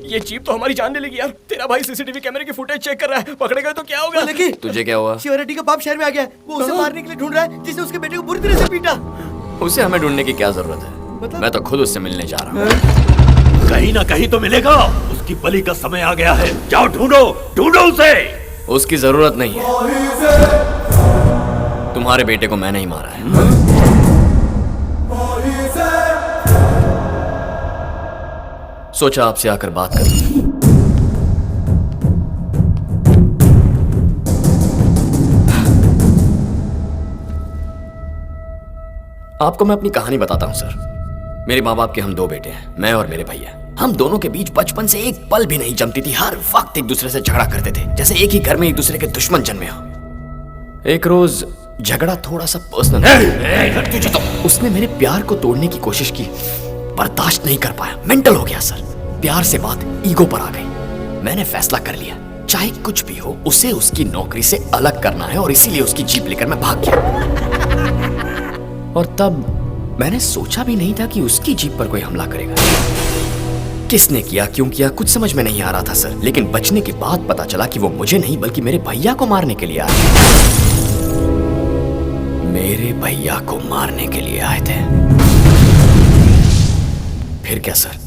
ये जीप तो हमारी जान ले लेगी यार। तेरा भाई सीसीटीवी कैमरे की फुटेज चेक कर रहा है, पकड़े गए तो क्या होगा? लेकिन तुझे क्या हुआ? शिवा रेड्डी का बाप शहर में आ गया है। वो उसे मारने के लिए ढूंढ रहा है जिसने उसके बेटे को बुरी तरह से पीटा। उसे हमें ढूंढने की क्या जरूरत है? मतलब? मैं तो खुद उससे मिलने जा रहा हूँ। कहीं ना कहीं तो मिलेगा। उसकी बलि का समय आ गया है। जाओ ढूंढो, ढूंढो उसे। उसकी जरूरत नहीं है। तुम्हारे बेटे को मैंने ही मारा है। सोचा आपसे आकर बात करूं। आपको मैं अपनी कहानी बताता हूं सर। मेरे माँ बाप के हम दो बेटे हैं, मैं और मेरे भैया। हम दोनों के बीच बचपन से एक पल भी नहीं जमती थी। हर वक्त एक दूसरे से झगड़ा करते थे, जैसे एक ही घर में एक दूसरे के दुश्मन जन्मे हो। एक रोज झगड़ा थोड़ा सा पर्सनल। तुझे तो उसने मेरे प्यार को तोड़ने की कोशिश की, बर्दाश्त नहीं कर पाया, मेंटल हो गया सर। प्यार से बात ईगो पर आ गई। मैंने फैसला कर लिया, चाहे कुछ भी हो उसे उसकी नौकरी से अलग करना है, और इसीलिए उसकी जीप लेकर मैं भाग गया। और तब मैंने सोचा भी नहीं था कि उसकी जीप पर कोई हमला करेगा। किसने किया, क्यों किया, कुछ समझ में नहीं आ रहा था सर। लेकिन बचने के बाद पता चला कि वो मुझे नहीं बल्कि मेरे भैया को मारने के लिए आए। मेरे भैया को मारने के लिए आए थे। फिर क्या सर,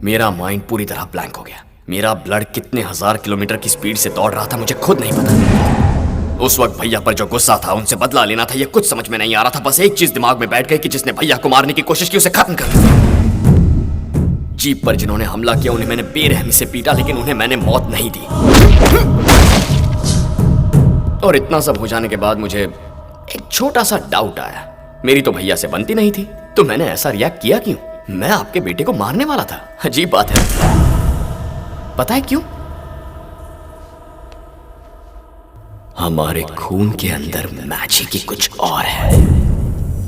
मेरा माइंड पूरी तरह ब्लैंक हो गया। मेरा ब्लड कितने हजार किलोमीटर की स्पीड से दौड़ रहा था मुझे खुद नहीं पता। उस वक्त भैया पर जो गुस्सा था, उनसे बदला लेना था, ये कुछ समझ में नहीं आ रहा था। बस एक चीज दिमाग में बैठ गई कि जिसने भैया को मारने की कोशिश की उसे खत्म कर। जीप पर जिन्होंने हमला किया उन्हें मैंने बेरहमी से पीटा, लेकिन उन्हें मैंने मौत नहीं दी। और इतना सब हो जाने के बाद मुझे एक छोटा सा डाउट आया। मेरी तो भैया से बनती नहीं थी, तो मैंने ऐसा रिएक्ट किया क्यों? मैं आपके बेटे को मारने वाला था। अजीब बात है। पता है क्यों? हमारे खून के अंदर मैजिक ही कुछ और है।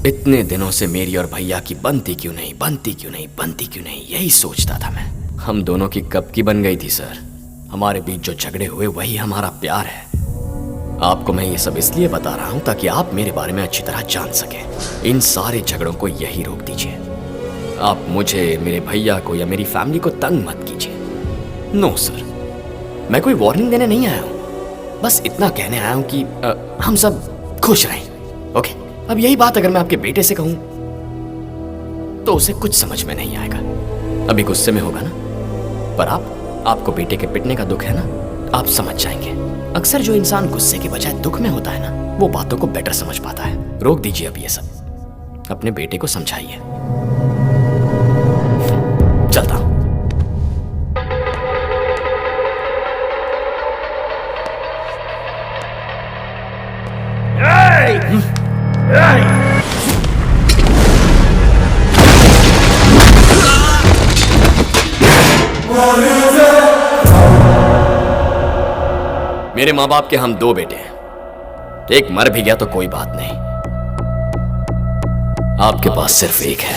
इतने दिनों से मेरी और भैया की बनती क्यों नहीं, बनती क्यों नहीं, बनती क्यों नहीं, यही सोचता था मैं। हम दोनों की कब की बन गई थी सर। हमारे बीच जो झगड़े हुए वही हमारा प्यार है। आपको मैं ये सब इसलिए बता रहा हूं ताकि आप मेरे बारे में अच्छी तरह जान सकें। इन सारे झगड़ों को यही रोक दीजिए। आप मुझे, मेरे भैया को या मेरी फैमिली को तंग मत कीजिए। नो सर, मैं कोई वार्निंग देने नहीं आया हूं। बस इतना कहने आया हूं कि हम सब खुश रहें। ओके, अब यही बात अगर मैं आपके बेटे से कहूं तो उसे कुछ समझ में नहीं आएगा। अभी गुस्से में होगा ना, पर आपको बेटे के पिटने का दुख है ना, आप समझ जाएंगे। अक्सर जो इंसान गुस्से के बजाय दुख में होता है ना, वो बातों को बेटर समझ पाता है। रोक दीजिए अब ये सब, अपने बेटे को समझाइए। चलता हूं। मेरे माँ बाप के हम दो बेटे हैं। एक मर भी गया तो कोई बात नहीं, आपके पास सिर्फ एक है।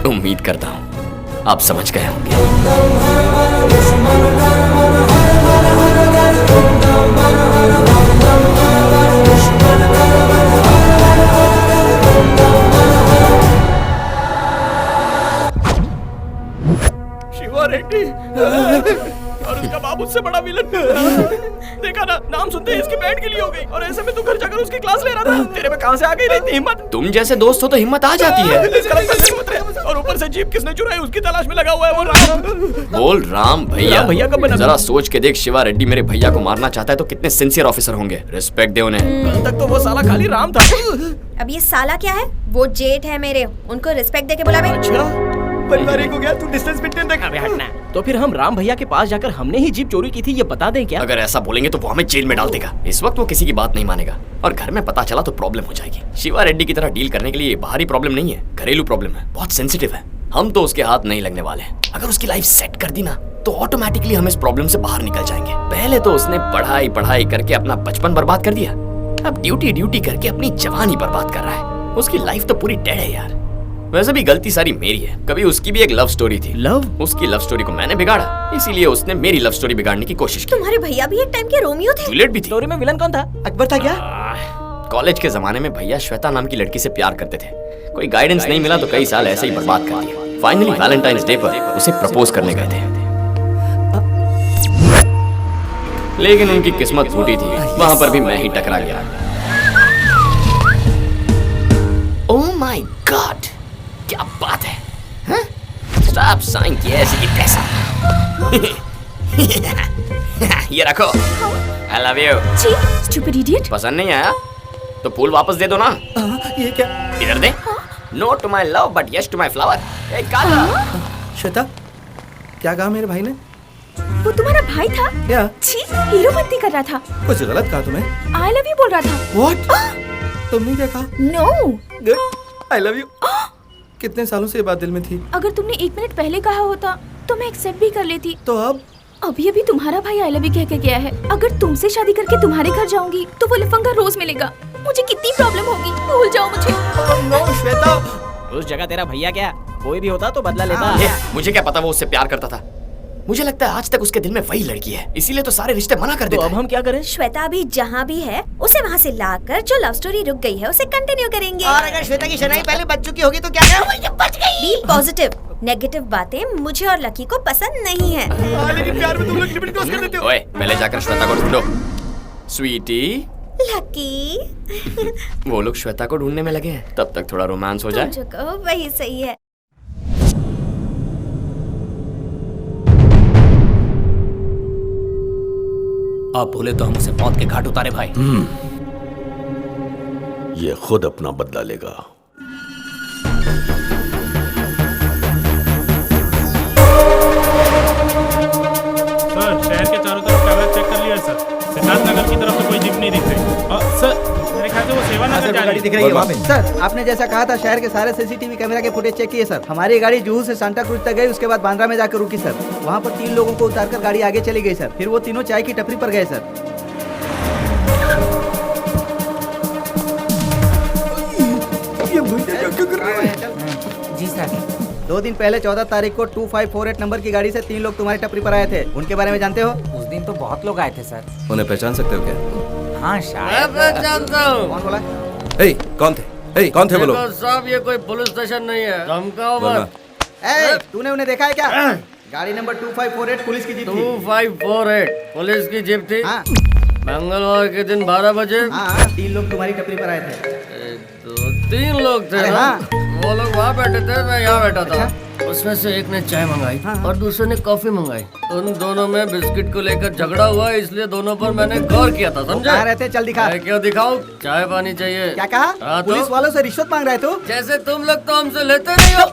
उम्मीद करता हूं आप समझ गए होंगे। शिवा रेड्डी और उसका बाप उससे बड़ा विलन। देखा ना, नाम सुनते ही इसकी बैंड गिली हो गई, और ऐसे में तू घर जाकर उसकी क्लास ले रहा था। तेरे में कहां से आ गई इतनी हिम्मत? तुम जैसे दोस्त हो तो हिम्मत आ जाती है। और ऊपर से जीप किसने चुराई उसकी तलाश में लगा हुआ है वो राम। बोल राम भैया। भैया कब बना? जरा सोच के देख, शिवा रेड्डी मेरे भैया को मारना चाहता है तो कितने सिंसियर ऑफिसर होंगे। रिस्पेक्ट दे उन्हें। कल तक तो वो साला खाली राम था। अब ये साला क्या है? वो जेठ है मेरे, उनको रिस्पेक्ट देके बुला बे। अच्छा, परिवार एक हो गया, तू डिस्टेंस मेंटेन रख। अबे हटना। तो फिर हम राम भैया के पास जाकर हमने ही जीप चोरी की थी ये बता दें क्या? अगर ऐसा बोलेंगे तो वो हमें जेल में डाल देगा। इस वक्त वो किसी की बात नहीं मानेगा, और घर में पता चला तो प्रॉब्लम हो जाएगी। शिवा रेड्डी की तरह डील करने के लिए बाहरी प्रॉब्लम नहीं है, घरेलू प्रॉब्लम है, बहुत सेंसिटिव है। हम तो उसके हाथ नहीं लगने वाले। अगर उसकी लाइफ सेट कर दी ना तो ऑटोमेटिकली हम इस प्रॉब्लम से बाहर निकल जाएंगे। पहले तो उसने पढ़ाई करके अपना बचपन बर्बाद कर दिया, अब ड्यूटी करके अपनी जवानी बर्बाद कर रहा है। उसकी लाइफ तो पूरी डेड है यार। वैसे भी गलती सारी मेरी है। कभी उसकी भी एक लव स्टोरी थी। लव? उसकी लव स्टोरी को मैंने बिगाड़ा, इसीलिए उसने मेरी लव स्टोरी बिगाड़ने की कोशिश की। तुम्हारे भैया भी एक टाइम के रोमियो थे। जूलियट भी थी। स्टोरी में विलन कौन था? अकबर था क्या? कॉलेज के जमाने में भैया श्वेता नाम की लड़की से प्यार करते थे। कोई गाइडेंस नहीं मिला तो कई साल ऐसे ही बर्बाद कर दिए। फाइनली वैलेंटाइंस डे पर उसे प्रपोज करने गए थे, लेकिन उनकी किस्मत फूटी थी। वहां पर भी मैं ही टकरा गया। ओह माय गॉड, क्या बात है? स्टॉप साइन किया ऐसे की तैसा। ये रखो। आई लव यू। छी, स्टूपिड इडियट। पसंद नहीं आया तो फूल वापस दे दो ना। ये क्या? इधर दे। No to my love but yes to my flower. Shweta, क्या कहा मेरे भाई ने? वो तुम्हारा भाई था? क्या? छी, हीरोपंती कर रहा था। कुछ गलत कहा तुम्हें? आई लव यू बोल रहा था। What? तुमने क्या कहा? No. Good, I love you. कितने सालों से ये बात दिल में थी? अगर तुमने 1 मिनट पहले कहा होता तो मैं एक्सेप्ट भी कर लेती। तो अब? अभी तुम्हारा भाई आई लव यू कह के गया है। अगर तुमसे शादी करके तुम्हारे घर जाऊंगी तो वो लफंगा रोज मिलेगा। मुझे कितनी प्रॉब्लम होगी। भूल जाओ मुझे। नो श्वेता। उस जगह तेरा भैया क्या कोई भी होता तो बदला लेता। मुझे क्या पता वो उससे प्यार करता था। मुझे लगता है आज तक उसके दिल में वही लड़की है, इसीलिए तो सारे रिश्ते मना कर देता है। अब हम क्या करें? श्वेता भी जहाँ भी है उसे वहाँ से लाकर जो लव स्टोरी रुक गई है उसे कंटिन्यू करेंगे। और अगर श्वेता की शनाई पहले बच चुकी होगी तो क्या करें? बच गई। B positive. नेगेटिव बातें मुझे और लकी को पसंद नहीं है। लेकिन प्यार में तुम लोग लिमिट क्रॉस कर देते हो। ओए, पहले जाकर श्वेता को ढूंढो। स्वीटी, लकी। वो लोग श्वेता को ढूंढने में लगे हैं, तब तक थोड़ा रोमांस हो जाए। तुम जो कहो वही सही है। आप बोले तो हम उसे मौत के घाट उतारे भाई। ये खुद अपना बदला लेगा। सर, शहर के चारों तरफ कैमरा चेक कर लिया है सर। सिद्धार्थ नगर की तरफ से कोई जीप नहीं दिख रही। सर, मेरे ख्याल से वो सेवा नगर जा रही दिख रही है वहाँ पे। सर, आपने जैसा कहा था शहर के सारे सीसीटीवी कैमरा के फुटेज चेक किए सर। हमारी गाड़ी जुहू से सांता क्रूज तक गई, उसके बाद बांद्रा में जाकर रुकी सर। वहाँ पर 3 लोगों को उतारकर गाड़ी आगे चली गई सर। फिर वो तीनों चाय की टपरी पर गए सर। जी सर। 2 दिन पहले 14 तारीख को 2548 नंबर की गाड़ी से 3 लोग तुम्हारी टपरी पर आए थे। उनके बारे में जानते हो? उस दिन तो बहुत लोग आए थे सर। उन्हें पहचान सकते हो क्या? हाँ शायद। कौन बोला? कौन थे? कौन थे वो लोग? साहब ये कोई पुलिस स्टेशन नहीं है, धमकाओ मत। तूने उन्हें देखा है क्या? गाड़ी नंबर 2548 पुलिस की जीप थी। 2548 पुलिस की जीप थी। हाँ मंगलवार के दिन 12 बजे। हाँ, 3 लोग तुम्हारी टपरी पर आए थे। 1 2 3 लोग थे अरे ना? हाँ। वो लोग वहाँ बैठे थे, मैं यहाँ बैठा था। उसमें से एक ने चाय मंगाई और दूसरे ने कॉफी मंगाई। उन दोनों में बिस्किट को लेकर झगड़ा हुआ, इसलिए दोनों पर मैंने गौर किया था, समझे? कहाँ रहते? चल दिखा। मैं क्यों दिखाऊं? चाय पानी चाहिए। क्या कहा? हाँ तो? पुलिस वालों से रिश्वत मांग रहे तू? जैसे तुम लोग तो हमसे लेते नहीं हो।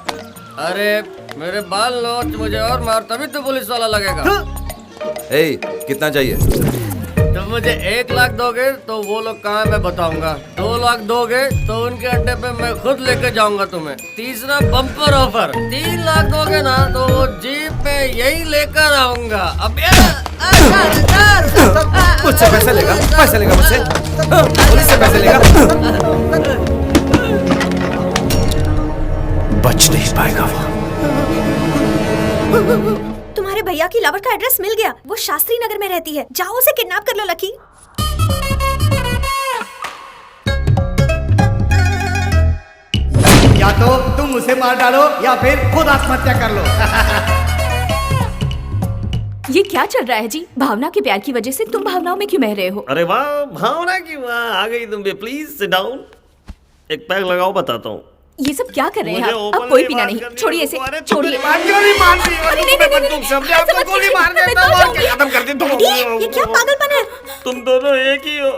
अरे मेरे बाल नोच मुझे और मार, तभी तो पुलिस वाला लगेगा। कितना चाहिए? जब मुझे 1 लाख दोगे तो वो लोग कहाँ मैं बताऊंगा। 2 लाख दोगे तो उनके अड्डे पे मैं खुद लेके जाऊंगा तुम्हें। तीसरा बम्पर ऑफर। 3 लाख दोगे ना तो वो जीप में यही लेकर आऊंगा। अब मुझसे पैसे लेगा? पैसे लेगा मुझसे? पुलिस से पैसे लेगा? बच नहीं पाएगा वो। तुम्हारे भैया की लवर का एड्रेस मिल गया। वो शास्त्री नगर में रहती है। जाओ उसे किडनैप कर लो लकी। या तो तुम उसे मार डालो या फिर खुद आत्महत्या कर लो। ये क्या चल रहा है जी? भावना के प्यार की वजह से तुम भावनाओं में क्यों बह रहे हो? अरे वाह, भावना की वाह, आ गई तुम भी। Please sit down. एक पैक लगाओ, बताता हूँ। ये सब क्या कर रहे हैं मुझे आप? ओपन अब कोई में पीना बात नहीं। करनी छोड़िए है। इसे, अरे छोड़िए। क्यों नहीं मार रही हो? नहीं, बंदूक समझे आपको गोली मार देता हूँ और क्या खत्म कर दी तुम। ये क्या पागलपन है? तुम दोनों एक ही हो।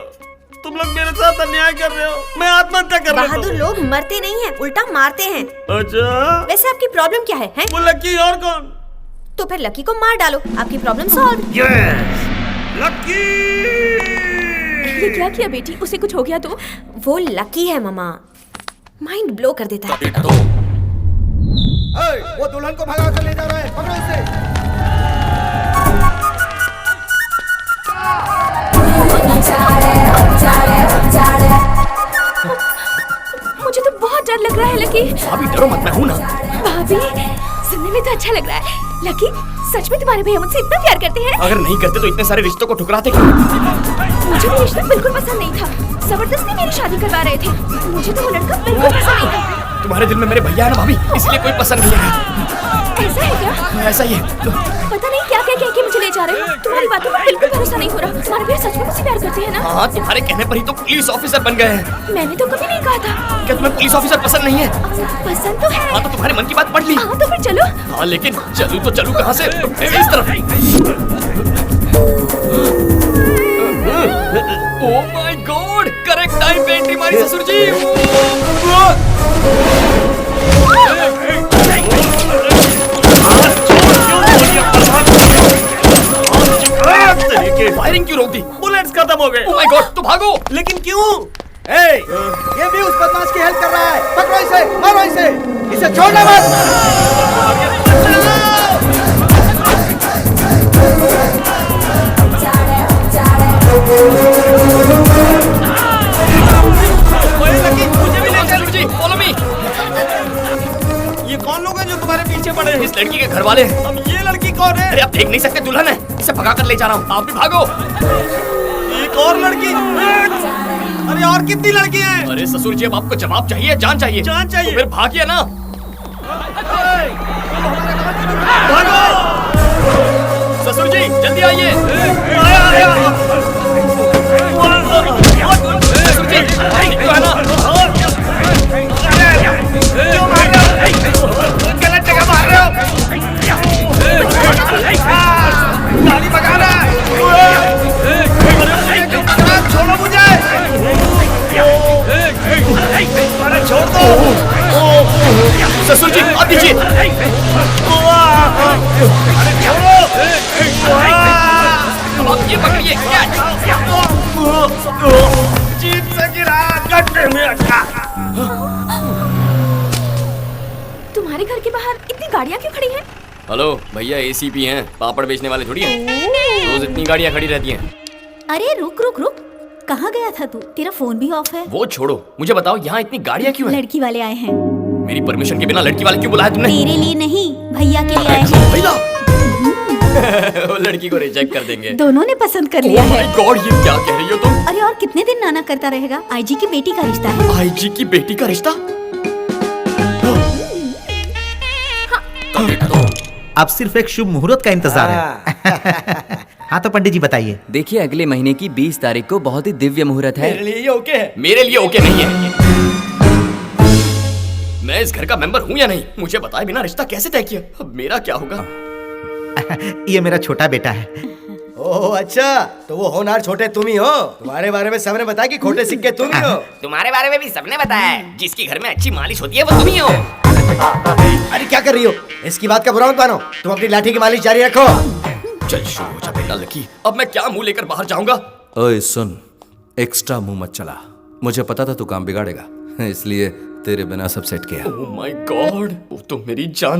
तुम लोग मेरे साथ अन्याय कर रहे हो। मैं आत्महत्या कर रहा बहादुर लोग मरते नहीं हैं, उल्टा मारते हैं। अच्छा, वैसे आपकी प्रॉब्लम क्या है? वो लकी और कौन? तो फिर लकी को मार डालो, आपकी प्रॉब्लम सॉल्व। लकी! ये क्या किया बेटी? उसे कुछ हो गया तो? वो लकी है मामा, माइंड ब्लो कर देता है। वो दुल्हन को भगा कर ले जा रहा है, पकड़ो उसे। मुझे तो बहुत डर लग रहा है लकी। भाभी डरो मत, मैं हूं ना। भाभी, सुनने में तो अच्छा लग रहा है। लकी, सच में तुम्हारे भैया मुझसे इतना प्यार करते हैं? अगर नहीं करते तो इतने सारे रिश्तों को ठुकराते क्यों? मुझे वो रिश्ता बिल्कुल पसंद नहीं था। जबरदस्ती मेरी शादी करवा रहे थे। मुझे तो वो लड़का बिल्कुल पसंद नहीं था। तुम्हारे दिल में मेरे भैया है ना भाभी, इसलिए कोई पसंद नहीं है। ऐसा है क्या? ऐसा ही है। पता नहीं क्या क्या कह के मुझे ले जा रहे हो। तुम्हारी बातों पर बिल्कुल भरोसा नहीं हो रहा। तुम्हारे भैया सच में मुझसे प्यार करते हैं ना? हाँ, तुम्हारे कहने पर ही तो पुलिस ऑफिसर बन गए हैं। मैंने तो कभी नहीं कहा था। क्या तुम्हें पुलिस ऑफिसर पसंद नहीं है? पसंद तो है। हाँ, तो तुम्हारे मन की बात पढ़ ली। हाँ, तो फिर चलो। हाँ, लेकिन चलूं तो चलूं कहाँ से? इस तरफ। Oh my God, correct time पे एंट्री मारी ससुर जी। फायरिंग क्यों रोक दी? बुलेट्स खत्म हो गए। ओह माय गॉड, तो भागो। लेकिन क्यों? ये भी उस बदमाश की हेल्प कर रहा है। पकड़ो इसे, मारो इसे छोड़ना मत। मुझे भी ले चलो जी, फॉलो मी। ये कौन लोग हैं जो तुम्हारे पीछे पड़े हैं? इस लड़की के घर वाले हैं। अब ये लड़की कौन है? अरे आप देख नहीं सकते, दुल्हन है, इसे भगा कर ले जा रहा हूँ। आप भी भागो। एक और लड़की? अरे और कितनी लड़की हैं? अरे ससुर जी, अब आपको जवाब चाहिए, जान चाहिए? जान चाहिए। तो फिर भागिए ना। भागो! ससुर जी जल्दी आइए। ससुर जी ठीक तो है ना? गलत जगह मार रहे हो। गाड़ी भगाना। छोड़ो मुझे। अरे छोड़ दो। ससुर जी आप दीजिए। अब आप ये पकड़िए। जीप से गिरा, गड्ढे में अटका। तुम्हारे घर के बाहर इतनी गाड़ियाँ क्यों खड़ी हैं? हेलो भैया, एसीपी हैं, पापड़ बेचने वाले थोड़ी हैं। रोज इतनी गाड़ियाँ खड़ी रहती हैं। अरे रुक रुक रुक, कहाँ गया था तू? तेरा फोन भी ऑफ है। वो छोड़ो, मुझे बताओ यहाँ इतनी गाड़ियाँ क्यों हैं? लड़की वाले आए हैं। मेरी परमिशन के बिना लड़की वाले क्यों बुलाया तुमने? तेरे लिए नहीं, भैया के लिए आए हैं। भैया वो लड़की को रिजेक्ट कर देंगे। दोनों ने पसंद कर लिया Oh है। my God, ये क्या कह रही हो तुम? अरे और कितने दिन नाना करता रहेगा? आईजी की बेटी का रिश्ता है। आईजी की बेटी का रिश्ता? अब सिर्फ एक शुभ मुहूर्त का इंतजार है। हाँ तो पंडित जी बताइए। देखिए, अगले महीने की 20 तारीख को बहुत ही दिव्य मुहूर्त है। मेरे लिए ये ओके है। मेरे लिए ओके नहीं है। मैं इस घर का मेंबर हूँ या नहीं? मुझे बताए बिना रिश्ता कैसे तय किया? अब मेरा क्या होगा? ये मेरा छोटा बेटा है। ओह अच्छा, तो वो होनहार छोटे तुम ही हो। तुम्हारे बारे में सबने बताया कि खोटे सिक्के तुम ही हो। तुम्हारे बारे में भी सबने बताया है। जिसकी घर में अच्छी मालिश होती है वो तुम ही हो। अरे क्या कर रही हो? इसकी बात का बुरा मत मानो। तुम अपनी लाठी की मालिश जारी रखो। चल शुरू हो जा बेटा लकी। अब मैं क्या मुंह लेकर बाहर जाऊंगा? ओए सुन, एक्स्ट्रा मुंह मत चला। मुझे पता था तू काम बिगाड़ेगा, इसलिए तेरे बिना सब सेट किया। ओह माय गॉड, वो तो मेरी जान